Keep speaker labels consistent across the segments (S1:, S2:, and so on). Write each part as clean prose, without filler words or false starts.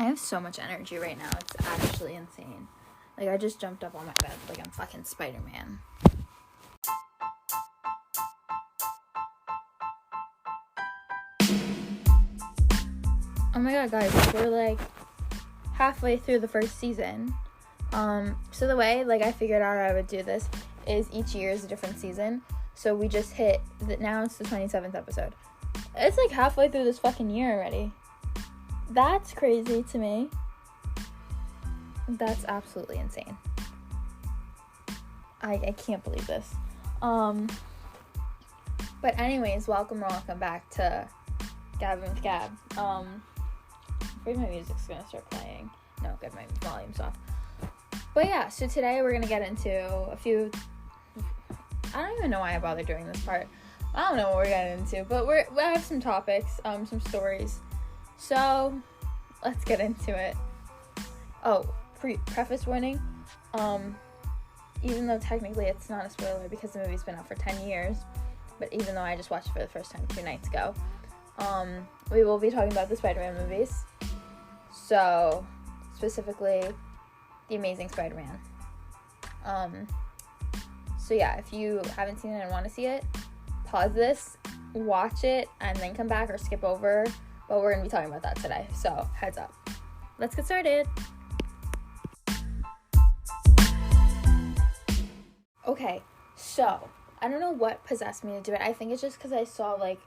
S1: have so much energy right now. It's actually insane. Like, I just jumped up on my bed like I'm fucking Spider-Man. Oh my god, guys, we're like halfway through the first season. So the way like I figured out I would do this is each year is a different season. So we just hit now it's the 27th episode. It's like halfway through this fucking year already. That's crazy to me. That's absolutely insane. I can't believe this. But anyways, welcome back to Gabbin with Gab. I'm afraid my music's gonna start playing. No, get my volumes off. But yeah, so today we're gonna get into a few. I don't even know why I bothered doing this part. I don't know what we're getting into, but we have some topics, some stories. So let's get into it. Oh, preface warning. Even though technically it's not a spoiler because the movie's been out for 10 years, but even though I just watched it for the first time 2 nights ago, we will be talking about the Spider-Man movies. So, specifically, The Amazing Spider-Man. So yeah, if you haven't seen it and want to see it, pause this, watch it, and then come back or skip over. But we're going to be talking about that today. So, heads up. Let's get started. Okay, so, I don't know what possessed me to do it. I think it's just because I saw, like,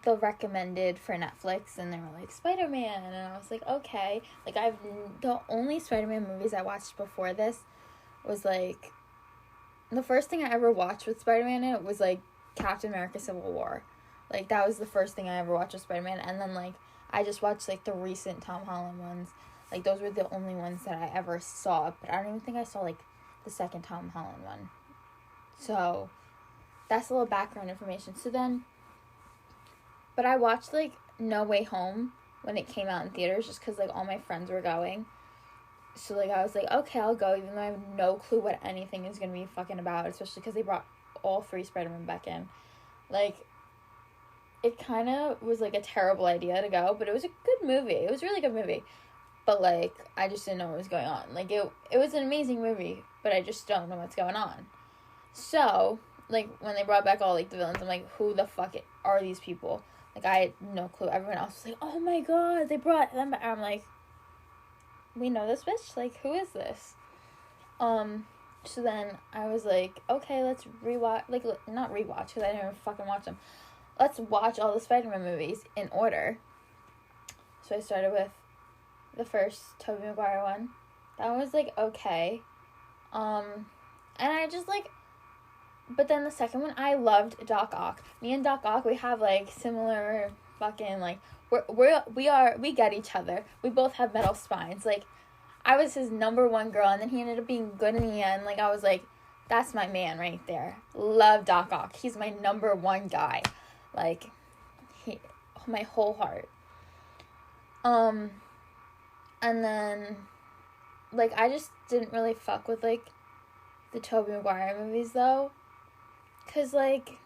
S1: the recommended for Netflix, and they were like, Spider-Man, and I was like, okay. Like, the only Spider-Man movies I watched before this was, like, the first thing I ever watched with Spider-Man in it was, like, Captain America Civil War. Like, that was the first thing I ever watched with Spider-Man, and then, like, I just watched, like, the recent Tom Holland ones. Like, those were the only ones that I ever saw, but I don't even think I saw, like, the second Tom Holland one. So, that's a little background information. So then, but I watched, like, No Way Home when it came out in theaters just because, like, all my friends were going. So, like, I was like, okay, I'll go, even though I have no clue what anything is going to be fucking about, especially because they brought all 3 Spider-Man back in. Like, it kind of was, like, a terrible idea to go, but it was a good movie. It was a really good movie. But, like, I just didn't know what was going on. Like, it was an amazing movie, but I just don't know what's going on. So, like, when they brought back all, like, the villains, I'm like, who the fuck are these people? Like, I had no clue. Everyone else was like, oh my god, they brought them back. I'm like, we know this bitch? Like, who is this? So then I was like, okay, let's rewatch, like, not rewatch, because I didn't even fucking watch them. Let's watch all the Spider-Man movies in order. So I started with the first Tobey Maguire one. That was, like, okay. And I just, like, but then the second one, I loved Doc Ock. Me and Doc Ock, we have, like, similar fucking, like, we get each other. We both have metal spines. Like, I was his number 1 girl, and then he ended up being good in the end. Like, I was like, that's my man right there. Love Doc Ock. He's my number 1 guy. Like, my whole heart. And then, like, I just didn't really fuck with, like, the Tobey Maguire movies, though. Because, like,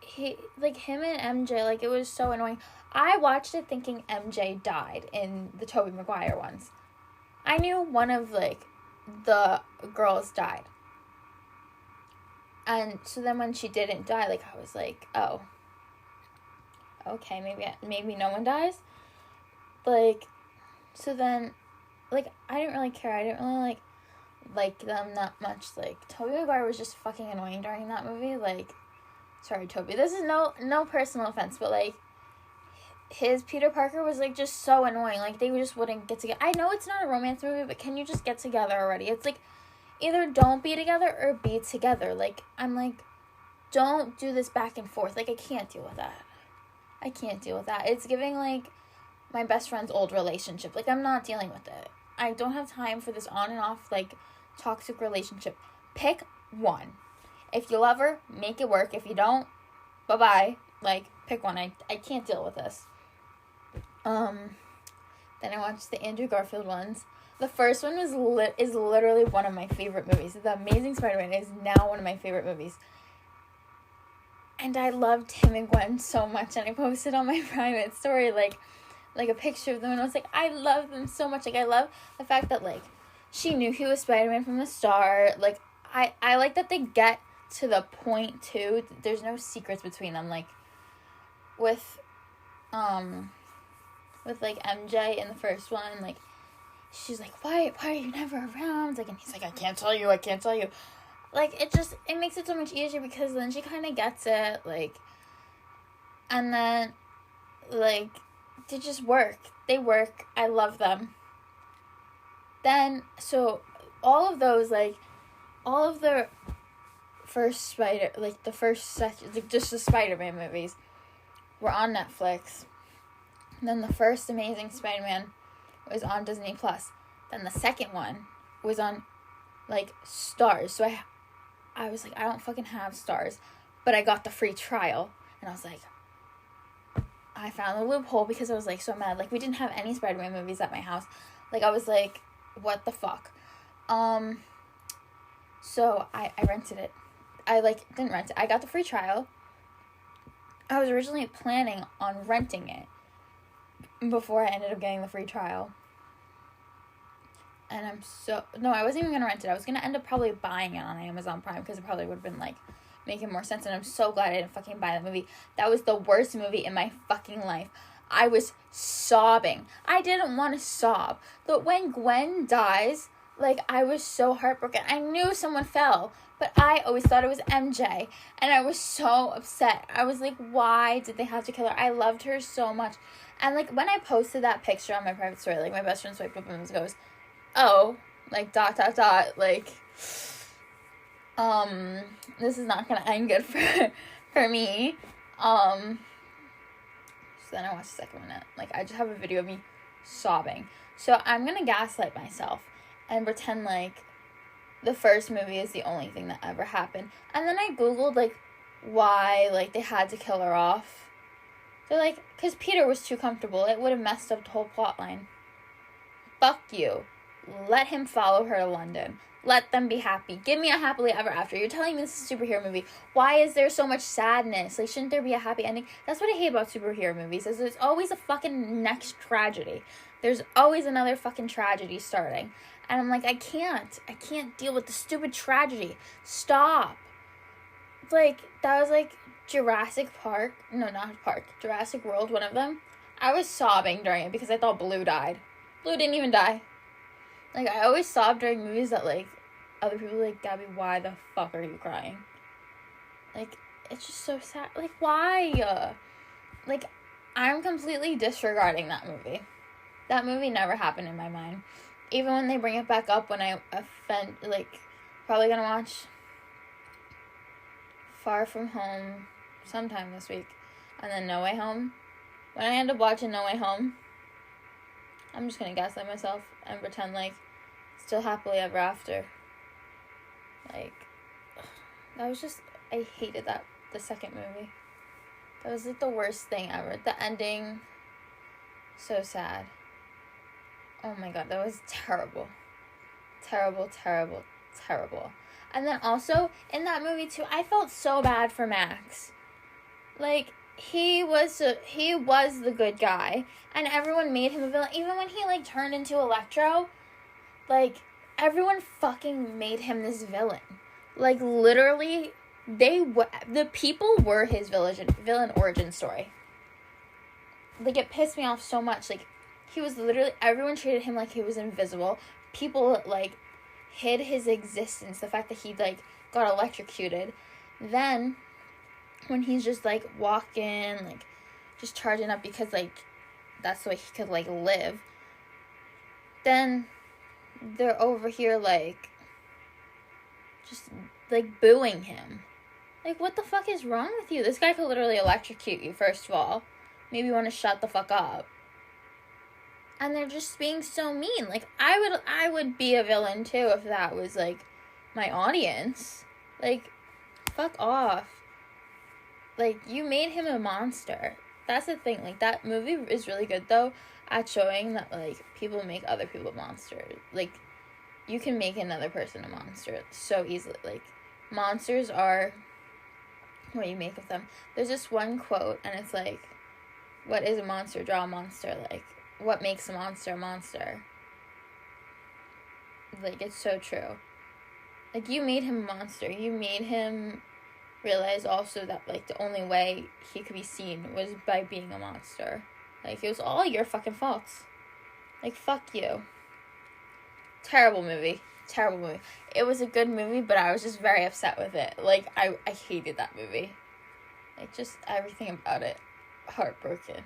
S1: him and MJ, like, it was so annoying. I watched it thinking MJ died in the Tobey Maguire ones. I knew one of, like, the girls died. And so then when she didn't die, like, I was like, oh, okay, maybe no one dies. Like, so then, like, I didn't really care. I didn't really, like them that much. Like, Tobey Maguire was just fucking annoying during that movie. Like, sorry, Tobey. This is no personal offense, but, like, his Peter Parker was, like, just so annoying. Like, they just wouldn't get together. I know it's not a romance movie, but can you just get together already? It's, like, either don't be together or be together. Like, I'm like, don't do this back and forth. Like, I can't deal with that. It's giving, like, my best friend's old relationship. Like, I'm not dealing with it. I don't have time for this on and off, like, toxic relationship. Pick one. If you love her, make it work. If you don't, bye-bye. Like, pick one. I can't deal with this. Then I watched the Andrew Garfield ones. The first one is literally one of my favorite movies. The Amazing Spider-Man is now one of my favorite movies. And I loved him and Gwen so much, and I posted on my private story, like, like, a picture of them, and I was like, I love them so much. Like, I love the fact that, like, she knew he was Spider-Man from the start. Like, I like that they get to the point, too. There's no secrets between them. Like, with like, MJ in the first one, like, she's like, why are you never around? Like, and he's like, I can't tell you. Like, it makes it so much easier because then she kind of gets it, like, and then, like, they just work. They work. I love them. Then, so, all of those, like, all of the first just the Spider-Man movies were on Netflix. And then the first Amazing Spider-Man was on Disney+. Then the second one was on, like, Stars. So I was like, I don't fucking have Stars. But I got the free trial. And I was like, I found the loophole because I was, like, so mad. Like, we didn't have any Spider-Man movies at my house. Like, I was like, what the fuck? So I rented it. I, like, didn't rent it. I got the free trial. I was originally planning on renting it before I ended up getting the free trial. And I wasn't even going to rent it. I was going to end up probably buying it on Amazon Prime because it probably would have been, like, making more sense. And I'm so glad I didn't fucking buy that movie. That was the worst movie in my fucking life. I was sobbing. I didn't want to sob. But when Gwen dies, like, I was so heartbroken. I knew someone fell, but I always thought it was MJ. And I was so upset. I was like, why did they have to kill her? I loved her so much. And, like, when I posted that picture on my private story, like, my best friend swiped up and goes, oh, like, ... like, this is not gonna end good for me. So then I watched the second one. Like, I just have a video of me sobbing. So I'm gonna gaslight myself and pretend like the first movie is the only thing that ever happened. And then I Googled, like, why, like, they had to kill her off. They're like, because Peter was too comfortable. It would have messed up the whole plot line. Fuck you. Let him follow her to London. Let them be happy. Give me a happily ever after. You're telling me this is a superhero movie. Why is there so much sadness? Like, shouldn't there be a happy ending? That's what I hate about superhero movies, is there's always a fucking next tragedy. There's always another fucking tragedy starting. And I'm like, I can't deal with the stupid tragedy. Stop. Like, that was like Jurassic World, one of them. I was sobbing during it because I thought Blue died. Blue didn't even die. Like, I always sob during movies that, like, other people are like, Gabby, why the fuck are you crying? Like, it's just so sad. Like, why? Like, I'm completely disregarding that movie. That movie never happened in my mind. Even when they bring it back up when I probably gonna watch Far From Home sometime this week. And then No Way Home. When I end up watching No Way Home, I'm just gonna gaslight myself and pretend like still happily ever after. Like, that was just, I hated the second movie. That was, like, the worst thing ever. The ending, so sad. Oh my god, that was terrible. Terrible, terrible, terrible. And then also, in that movie too, I felt so bad for Max. Like, he was the good guy, and everyone made him a villain. Even when he, like, turned into Electro, like, everyone fucking made him this villain. Like, literally, the people were his villain origin story. Like, it pissed me off so much. Like, he was literally, everyone treated him like he was invisible. People, like, hid his existence, the fact that he, like, got electrocuted. Then, when he's just, like, walking, like, just charging up because, like, that's the way he could, like, live. Then they're over here, like, just, like, booing him. Like, what the fuck is wrong with you? This guy could literally electrocute you, first of all. Maybe you want to shut the fuck up. And they're just being so mean. Like, I would be a villain, too, if that was, like, my audience. Like, fuck off. Like, you made him a monster. That's the thing. Like, that movie is really good, though, at showing that, like, people make other people monsters. Like, you can make another person a monster so easily. Like, monsters are what you make of them. There's this one quote, and it's like, what is a monster? Draw a monster. Like, what makes a monster a monster? Like, it's so true. Like, you made him a monster. You made him realize also that, like, the only way he could be seen was by being a monster. Like, it was all your fucking faults. Like, fuck you. Terrible movie. Terrible movie. It was a good movie, but I was just very upset with it. Like, I hated that movie. Like, just everything about it. Heartbroken.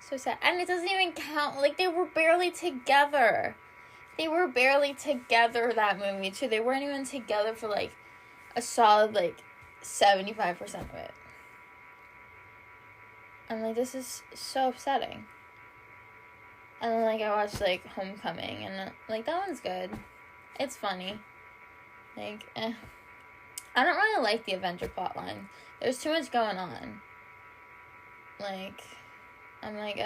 S1: So sad. And it doesn't even count. Like, they were barely together. They were barely together, that movie, too. They weren't even together for, like, a solid, like, 75% of it. And, like, this is so upsetting. And then, like, I watched, like, Homecoming, and, like, that one's good. It's funny. Like, I don't really like the Avenger plotline. There's too much going on. Like, I'm like,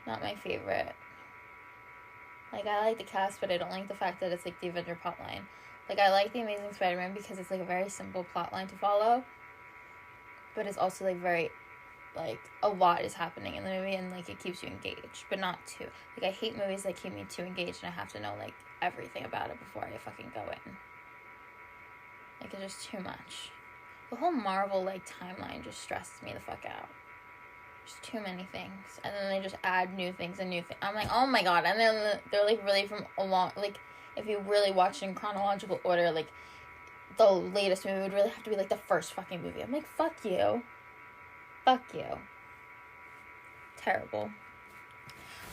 S1: not my favorite. Like, I like the cast, but I don't like the fact that it's, like, the Avenger plotline. Like, I like The Amazing Spider-Man because it's, like, a very simple plotline to follow. But it's also, like, very, like, a lot is happening in the movie, and, like, it keeps you engaged. But not too. Like, I hate movies that keep me too engaged, and I have to know, like, everything about it before I fucking go in. Like, it's just too much. The whole Marvel, like, timeline just stresses me the fuck out. There's too many things. And then they just add new things and new things. I'm like, oh my god. And then they're, like, really from a long... Like, if you really watch in chronological order, like, the latest movie would really have to be, like, the first fucking movie. I'm like, fuck you. Fuck you. Terrible.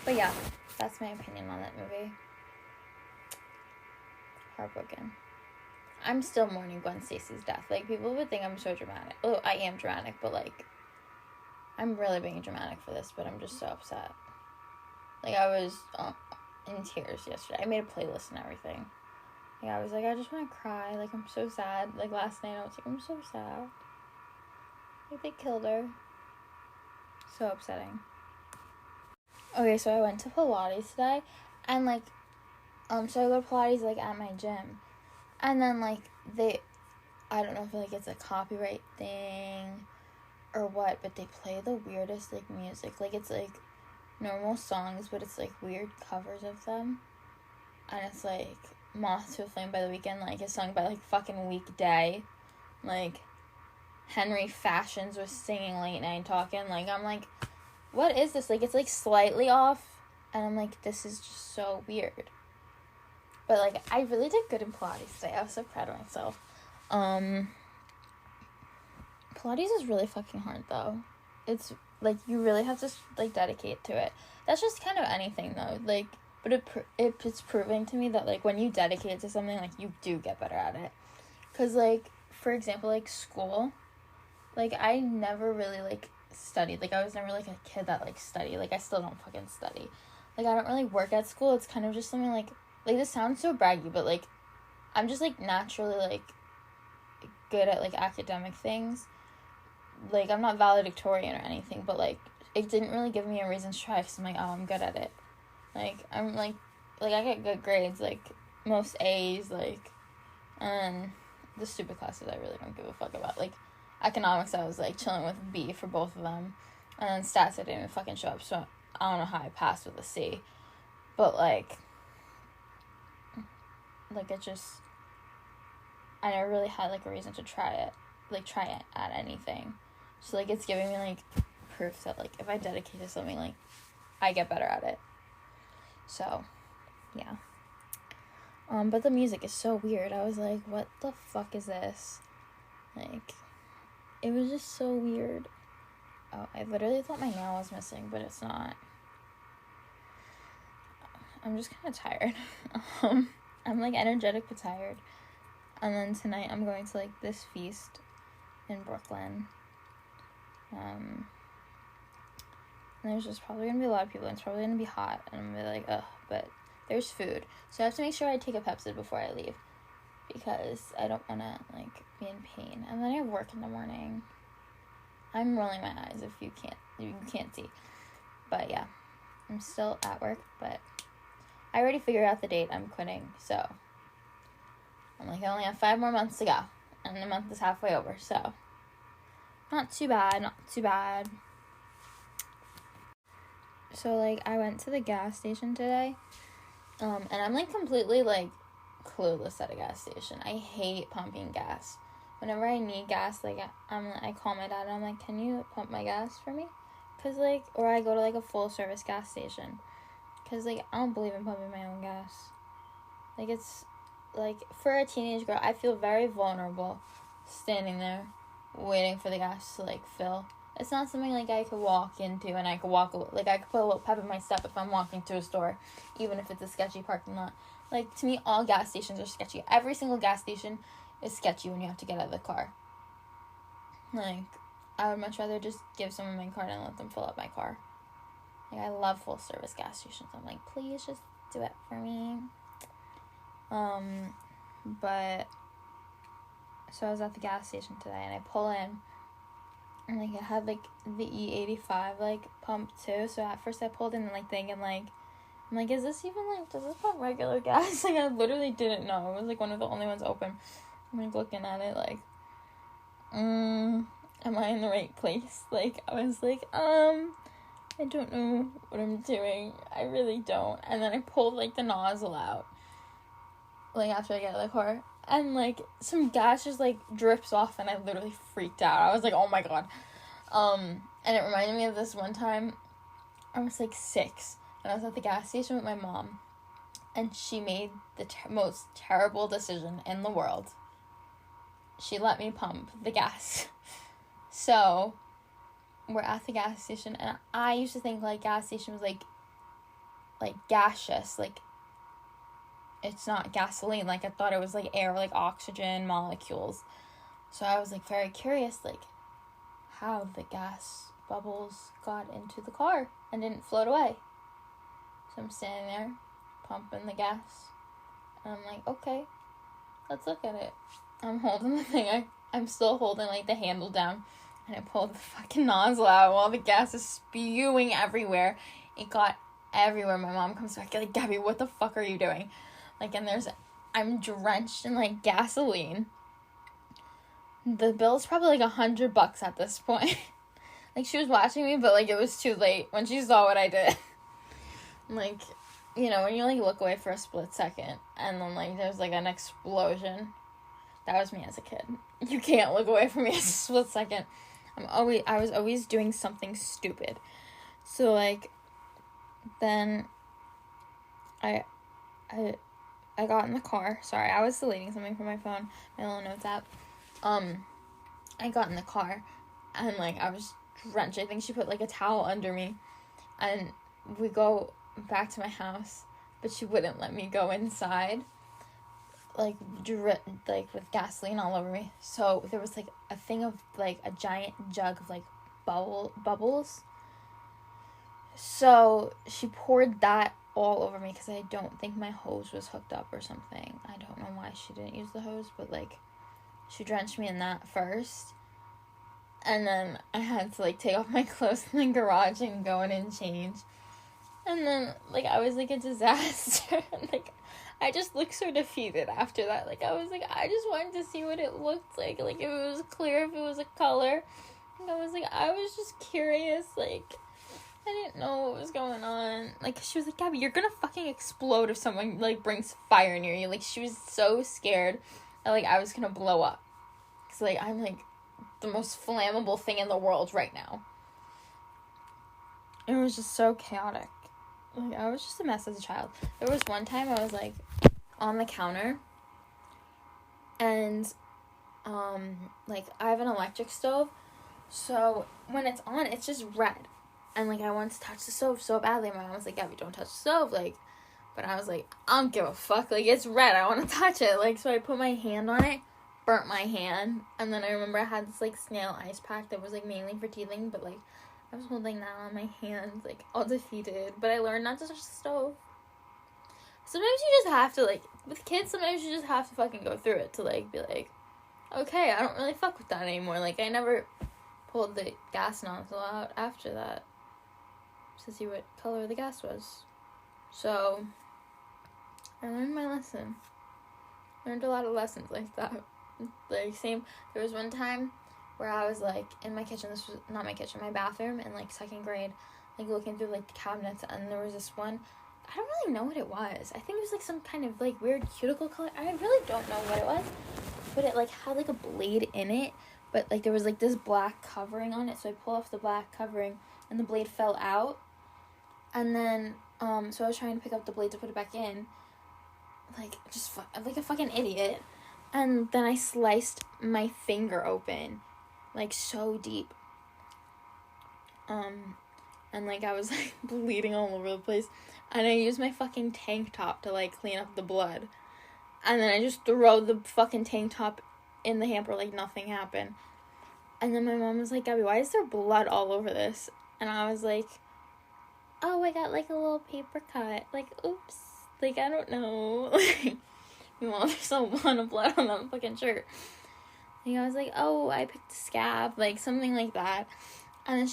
S1: But yeah, that's my opinion on that movie. Heartbroken. I'm still mourning Gwen Stacy's death. Like, people would think I'm so dramatic. Oh, I am dramatic, but, like, I'm really being dramatic for this, but I'm just so upset. Like, I was in tears yesterday. I made a playlist and everything. Yeah, I was like, I just want to cry. Like, I'm so sad. Like, last night I was like, I'm so sad. Like, they killed her. So upsetting. Okay, so I went to Pilates today, and, like, so I go to Pilates, like, at my gym. And then, like, I don't know if, like, it's a copyright thing or what, but they play the weirdest, like, music. Like, it's, like, normal songs, but it's, like, weird covers of them. And it's, like, Moth to a Flame by The Weeknd, like, is sung by, like, fucking Weekday. Like, Henry Fashions was singing Late Night Talking. Like, I'm like, what is this? Like, it's, like, slightly off, and I'm like, this is just so weird. But, like, I really did good in Pilates today. I was so proud of myself. Pilates is really fucking hard, though. It's, like, you really have to, like, dedicate to it. That's just kind of anything, though. Like, but it's proving to me that, like, when you dedicate to something, like, you do get better at it. Because, like, for example, like, school, like, I never really, like, studied. Like, I was never, like, a kid that, like, studied. Like, I still don't fucking study. Like, I don't really work at school. It's kind of just something, like, this sounds so braggy, but, like, I'm just, like, naturally, like, good at, like, academic things. Like, I'm not valedictorian or anything, but, like, it didn't really give me a reason to try, because I'm like, oh, I'm good at it. Like, I'm, like, I get good grades, like, most A's, like, and the stupid classes I really don't give a fuck about. Like, economics, I was, like, chilling with B for both of them, and then stats, I didn't even fucking show up, so I don't know how I passed with a C, but, like, it just, I never really had, like, a reason to try it at anything. So, like, it's giving me, like, proof that, like, if I dedicate to something, like, I get better at it. So, yeah. But the music is so weird. I was like, what the fuck is this? Like, it was just so weird. Oh, I literally thought my nail was missing, but it's not. I'm just kind of tired. I'm, like, energetic but tired. And then tonight I'm going to, like, this feast in Brooklyn. And there's just probably going to be a lot of people, and it's probably going to be hot, and I'm going to be like, ugh, but there's food. So I have to make sure I take a Pepsid before I leave, because I don't want to, like, be in pain. And then I have work in the morning. I'm rolling my eyes if you can't see. But yeah, I'm still at work, but I already figured out the date I'm quitting, so I'm like, I only have 5 more months to go, and the month is halfway over, so not too bad. So, like, I went to the gas station today, and I'm, like, completely, like, clueless at a gas station. I hate pumping gas. Whenever I need gas, like, I call my dad, and I'm like, can you pump my gas for me? Because, like, or I go to, like, a full-service gas station. Because, like, I don't believe in pumping my own gas. Like, it's, like, for a teenage girl, I feel very vulnerable standing there waiting for the gas to, like, fill. It's not something, like, I could walk into and I could like, I could put a little pep in my step if I'm walking to a store, even if it's a sketchy parking lot. Like, to me, all gas stations are sketchy. Every single gas station is sketchy when you have to get out of the car. Like, I would much rather just give someone my card and let them fill up my car. Like, I love full-service gas stations. I'm like, please just do it for me. But, so I was at the gas station today, and I pull in, and, like, it had, like, the E85, like, pump, too. So at first I pulled in, like, thinking, like, I'm like, is this even, like, does this pump regular gas? Like, I literally didn't know. It was, like, one of the only ones open. I'm, like, looking at it, like, am I in the right place? Like, I was like, I don't know what I'm doing. I really don't. And then I pulled, like, the nozzle out, like, after I get out of the car. And, like, some gas just, like, drips off, and I literally freaked out. I was like, oh, my God. And it reminded me of this one time. I was, like, 6, and I was at the gas station with my mom, and she made the most terrible decision in the world. She let me pump the gas. So, we're at the gas station, and I used to think, like, gas station was, like, gaseous, like, it's not gasoline. Like, I thought it was, like, air, like, oxygen molecules. So I was, like, very curious, like, how the gas bubbles got into the car and didn't float away. So I'm standing there, pumping the gas. And I'm like, okay, let's look at it. I'm holding the thing. I'm still holding, like, the handle down. And I pulled the fucking nozzle out while the gas is spewing everywhere. It got everywhere. My mom comes back, like, Gabby, what the fuck are you doing? Like, and I'm drenched in, like, gasoline. The bill's probably, like, $100 at this point. Like, she was watching me, but, like, it was too late when she saw what I did. Like, you know, when you, like, look away for a split second, and then, like, there's, like, an explosion. That was me as a kid. You can't look away from me as a split second. I was always doing something stupid. So, like, then I got in the car. Sorry, I was deleting something from my phone, my little notes app. I got in the car, and, like, I was drenched. I think she put, like, a towel under me, and we go back to my house, but she wouldn't let me go inside, like, with gasoline all over me. So there was, like, a thing of, like, a giant jug of, like, bubbles. So she poured that all over me, because I don't think my hose was hooked up or something. I don't know why she didn't use the hose, but, like, she drenched me in that first. And then I had to, like, take off my clothes in the garage and go in and change. And then, like, I was, like, a disaster. And, like, I just looked so defeated after that. Like, I was, like, I just wanted to see what it looked like. Like, if it was clear, if it was a color. And I was just curious. Like, I didn't know what was going on. Like, she was like, Gabby, you're gonna fucking explode if someone, like, brings fire near you. Like, she was so scared that, like, I was gonna blow up. Because, like, I'm, like, the most flammable thing in the world right now. It was just so chaotic. Like, I was just a mess as a child. There was one time I was, like, on the counter, and, like, I have an electric stove, so when it's on, it's just red. And, like, I wanted to touch the stove so badly. My mom was like, Gabby, don't touch the stove, like, but I was like, I don't give a fuck, like, it's red, I want to touch it. Like, so I put my hand on it, burnt my hand, and then I remember I had this, like, snail ice pack that was, like, mainly for teething, but, like, I was holding that on my hands, like, all defeated, but I learned not to touch the stove. Sometimes you just have to, like, with kids, sometimes you just have to fucking go through it to, like, be like, okay, I don't really fuck with that anymore. Like, I never pulled the gas nozzle out after that to see what color the gas was. So, I learned my lesson. Learned a lot of lessons like that. Like, there was one time where I was, like, in my kitchen, this was not my kitchen, my bathroom in, like, 2nd grade, like, looking through, like, the cabinets, and there was this one, I don't really know what it was. I think it was, like, some kind of, like, weird cuticle color. I really don't know what it was, but it, like, had, like, a blade in it, but, like, there was, like, this black covering on it, so I pulled off the black covering, and the blade fell out, and then, so I was trying to pick up the blade to put it back in, like, just, like a fucking idiot, and then I sliced my finger open, like, so deep, and, like, I was, like, bleeding all over the place, and I used my fucking tank top to, like, clean up the blood, and then I just throw the fucking tank top in the hamper like nothing happened, and then my mom was like, Gabby, why is there blood all over this? And I was like, oh, I got, like, a little paper cut, like, oops, like, I don't know, like, well, there's a lot of blood on that fucking shirt, and I was like, oh, I picked a scab, like, something like that, and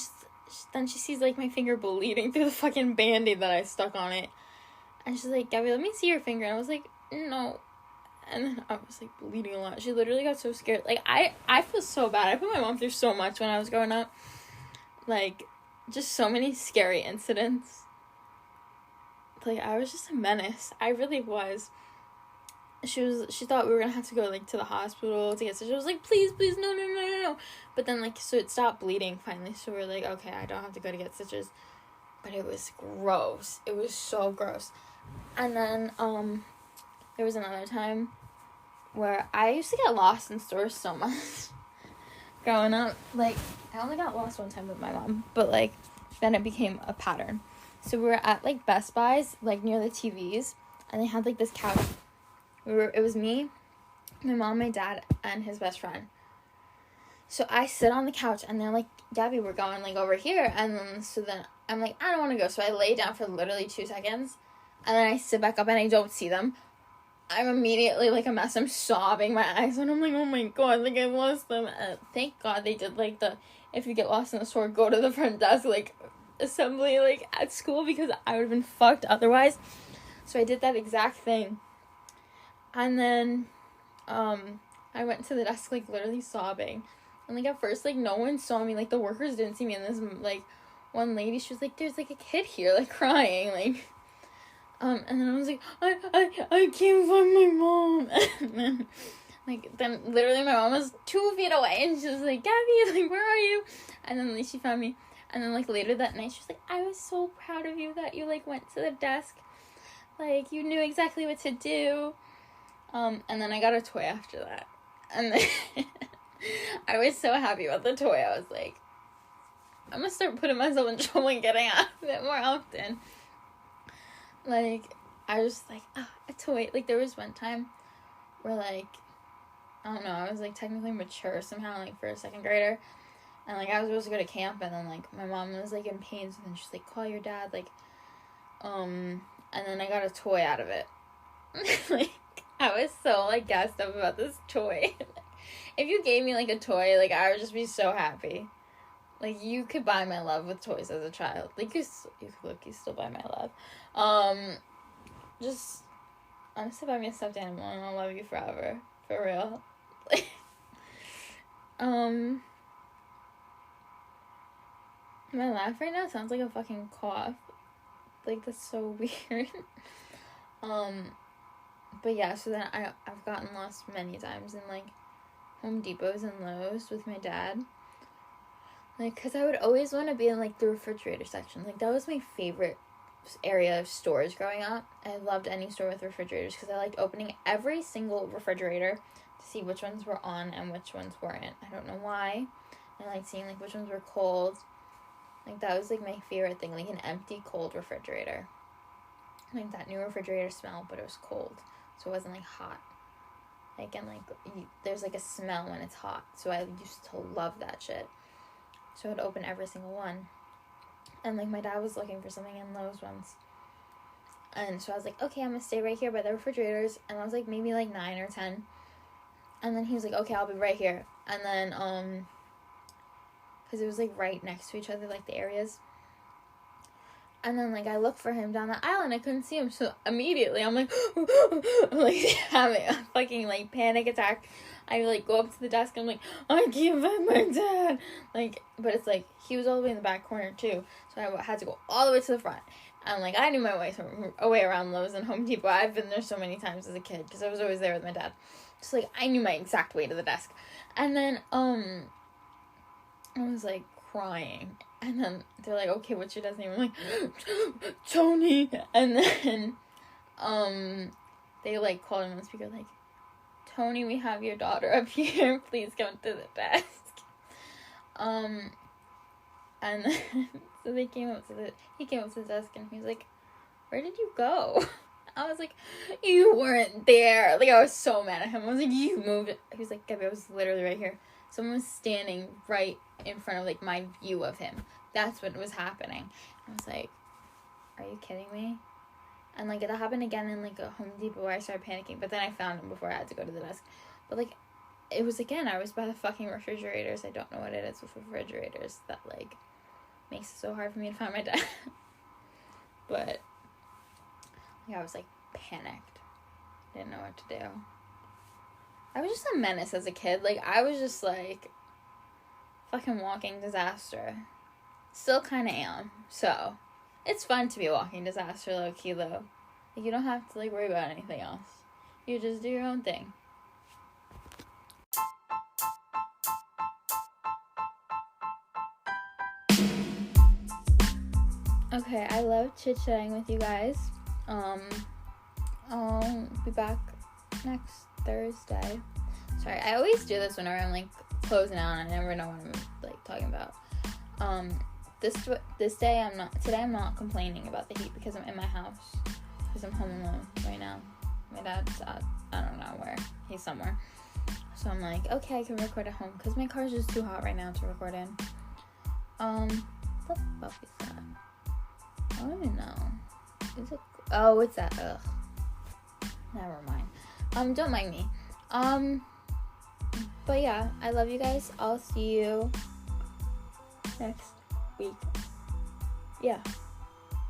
S1: then she sees, like, my finger bleeding through the fucking Band-Aid that I stuck on it, and she's like, Gabby, let me see your finger, and I was like, no, and then I was, like, bleeding a lot. She literally got so scared, like, I feel so bad, I put my mom through so much when I was growing up, like, just so many scary incidents, like, I was just a menace, I really was. She thought we were gonna have to go, like, to the hospital to get stitches. I was like, please, no. But then, like, so it stopped bleeding finally. So we're like, okay, I don't have to go to get stitches. But it was gross. It was so gross. And then, there was another time where I used to get lost in stores so much growing up. Like, I only got lost one time with my mom. But, like, then it became a pattern. So we were at, like, Best Buys, like, near the TVs. And they had, like, this couch. It was me, my mom, my dad, and his best friend. So I sit on the couch, and they're like, Gabby, we're going, like, over here. And then, so then I'm like, I don't want to go. So I lay down for literally 2 seconds. And then I sit back up, and I don't see them. I'm immediately, like, a mess. I'm sobbing my eyes. And I'm like, oh, my God, like, I lost them. And thank God they did, like, if you get lost in the store, go to the front desk, like, assembly, like, at school. Because I would have been fucked otherwise. So I did that exact thing. And then, I went to the desk, like, literally sobbing. And, like, at first, like, no one saw me. Like, the workers didn't see me. And this, like, one lady, she was like, there's, like, a kid here, like, crying. Like, and then I was like, I can't find my mom. And then, like, then literally my mom was 2 feet away. And she was like, Gabby, like, where are you? And then, like, she found me. And then, like, later that night, she was like, I was so proud of you that you, like, went to the desk. Like, you knew exactly what to do. And then I got a toy after that. And then I was so happy about the toy. I was like, I'm gonna start putting myself in trouble and getting out of it more often. Like, I was like, a toy. Like, there was one time where, like, I don't know, I was, like, technically mature somehow, like, for a second grader. And, like, I was supposed to go to camp, and then, like, my mom was, like, in pain, so then she's like, call your dad, like, and then I got a toy out of it. Like, I was so, like, gassed up about this toy. If you gave me, like, a toy, like, I would just be so happy. Like, you could buy my love with toys as a child. Like, you could still buy my love. Just, honestly, buy me a stuffed animal, and I'll love you forever. For real. My laugh right now sounds like a fucking cough. Like, that's so weird. But yeah, so then I've gotten lost many times in, like, Home Depots and Lowe's with my dad. Like, because I would always want to be in, like, the refrigerator section. Like, that was my favorite area of stores growing up. I loved any store with refrigerators because I liked opening every single refrigerator to see which ones were on and which ones weren't. I don't know why. I liked seeing, like, which ones were cold. Like, that was, like, my favorite thing. Like, an empty, cold refrigerator. Like, that new refrigerator smell, but it was cold. So it wasn't, like, hot. Like, and, like, there's, like, a smell when it's hot. So I used to love that shit. So I'd open every single one. And, like, my dad was looking for something in Lowe's once. And so I was like, okay, I'm going to stay right here by the refrigerators. And I was, like, maybe, like, 9 or 10. And then he was like, okay, I'll be right here. And then, because it was, like, right next to each other, like, the areas. And then, like, I looked for him down the aisle, and I couldn't see him. So immediately, I'm like, like, having a fucking, like, panic attack. I, like, go up to the desk and I'm like, I can't find my dad. Like, but it's like, he was all the way in the back corner, too. So I had to go all the way to the front. And, like, I knew my way around Lowe's and Home Depot. I've been there so many times as a kid because I was always there with my dad. So, like, I knew my exact way to the desk. And then, I was, like, crying. And then they're like, okay, what's your dad's name? I'm like, Tony. And then, they, like, called him on the speaker, like, Tony, we have your daughter up here. Please come to the desk. And then, so he came up to the desk, and he was like, where did you go? I was like, you weren't there. Like, I was so mad at him. I was like, you moved. He was like, Gabby, I was literally right here. Someone was standing right in front of, like, my view of him. That's what was happening. I was like, are you kidding me? And, like, that happened again in, like, a Home Depot where I started panicking. But then I found him before I had to go to the desk. But, like, it was, again, I was by the fucking refrigerators. I don't know what it is with refrigerators that, like, makes it so hard for me to find my dad. But, yeah, I was, like, panicked. Didn't know what to do. I was just a menace as a kid. Like, I was just, like, fucking walking disaster. Still kind of am. So, it's fun to be a walking disaster, low-key, though. Like, you don't have to, like, worry about anything else. You just do your own thing. Okay, I love chit-chatting with you guys. I'll be back next Thursday. Sorry, I always do this whenever I'm, like, closing out and I never know what I'm, like, talking about. Today I'm not complaining about the heat because I'm in my house. Because I'm home alone right now. My dad's out, I don't know where. He's somewhere. So I'm like, okay, I can record at home. Because my car's just too hot right now to record in. What the fuck is that? I don't even know. Is it? Oh, it's that. Ugh. Never mind. Don't mind me. But yeah, I love you guys. I'll see you next week. Yeah.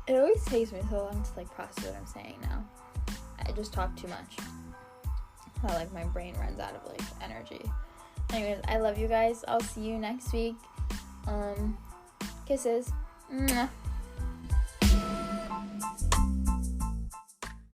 S1: It always takes me so long to, like, process what I'm saying now. I just talk too much. How, like, my brain runs out of, like, energy. Anyways, I love you guys. I'll see you next week. Kisses. Mwah.